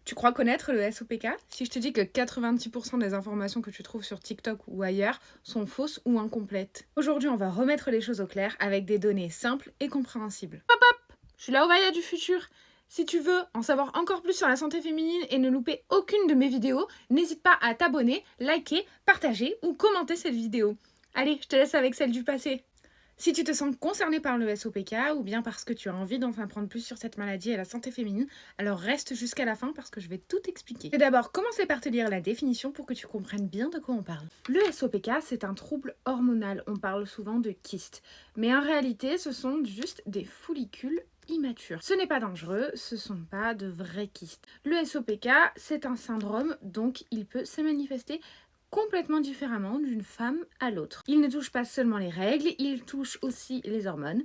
Tu crois connaître le SOPK? Si je te dis que 90% des informations que tu trouves sur TikTok ou ailleurs sont fausses ou incomplètes. Aujourd'hui, on va remettre les choses au clair avec des données simples et compréhensibles. Hop hop! Je suis la Ovaya du futur. Si tu veux en savoir encore plus sur la santé féminine et ne louper aucune de mes vidéos, n'hésite pas à t'abonner, liker, partager ou commenter cette vidéo. Allez, je te laisse avec celle du passé. Si tu te sens concerné par le SOPK ou bien parce que tu as envie d'en apprendre plus sur cette maladie et la santé féminine, alors reste jusqu'à la fin parce que je vais tout expliquer. Je vais d'abord commencer par te lire la définition pour que tu comprennes bien de quoi on parle. Le SOPK, c'est un trouble hormonal. On parle souvent de kyste, mais en réalité, ce sont juste des follicules immatures. Ce n'est pas dangereux, ce sont pas de vrais kystes. Le SOPK, c'est un syndrome, donc il peut se manifester complètement différemment d'une femme à l'autre. Il ne touche pas seulement les règles, il touche aussi les hormones,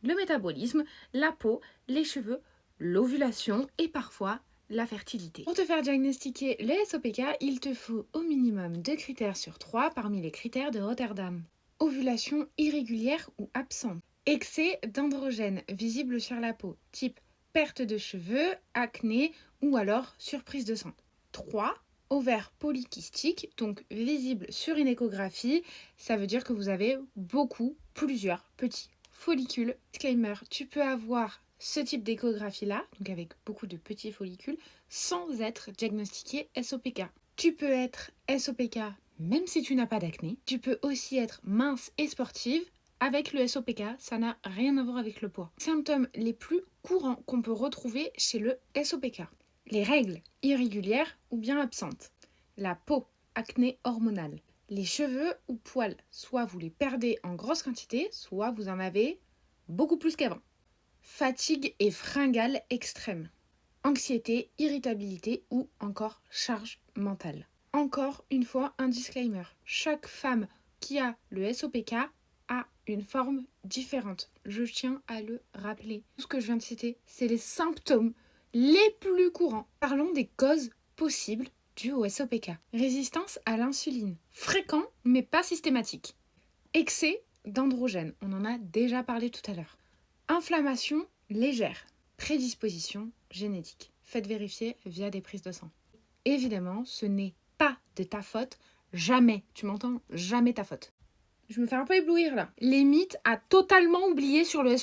le métabolisme, la peau, les cheveux, l'ovulation et parfois la fertilité. Pour te faire diagnostiquer le SOPK, il te faut au minimum 2 critères sur 3 parmi les critères de Rotterdam. Ovulation irrégulière ou absente. Excès d'androgènes visible sur la peau, type perte de cheveux, acné ou alors surprise de sang. 3. Ovaire polykystique, donc visible sur une échographie, ça veut dire que vous avez plusieurs petits follicules. Disclaimer, tu peux avoir ce type d'échographie-là, donc avec beaucoup de petits follicules, sans être diagnostiqué SOPK. Tu peux être SOPK même si tu n'as pas d'acné. Tu peux aussi être mince et sportive. Avec le SOPK, ça n'a rien à voir avec le poids. Symptômes les plus courants qu'on peut retrouver chez le SOPK. Les règles irrégulières ou bien absentes. La peau, acné hormonal. Les cheveux ou poils, soit vous les perdez en grosse quantité, soit vous en avez beaucoup plus qu'avant. Fatigue et fringale extrême. Anxiété, irritabilité ou encore charge mentale. Encore une fois, un disclaimer. Chaque femme qui a le SOPK a une forme différente. Je tiens à le rappeler. Tout ce que je viens de citer, c'est les symptômes les plus courants. Parlons des causes possibles dues au SOPK. Résistance à l'insuline. Fréquent, mais pas systématique. Excès d'androgènes. On en a déjà parlé tout à l'heure. Inflammation légère. Prédisposition génétique. Faites vérifier via des prises de sang. Évidemment, ce n'est pas de ta faute. Jamais. Tu m'entends? Jamais ta faute. Je me fais un peu éblouir là. Les mythes à totalement oublier sur le SOPK.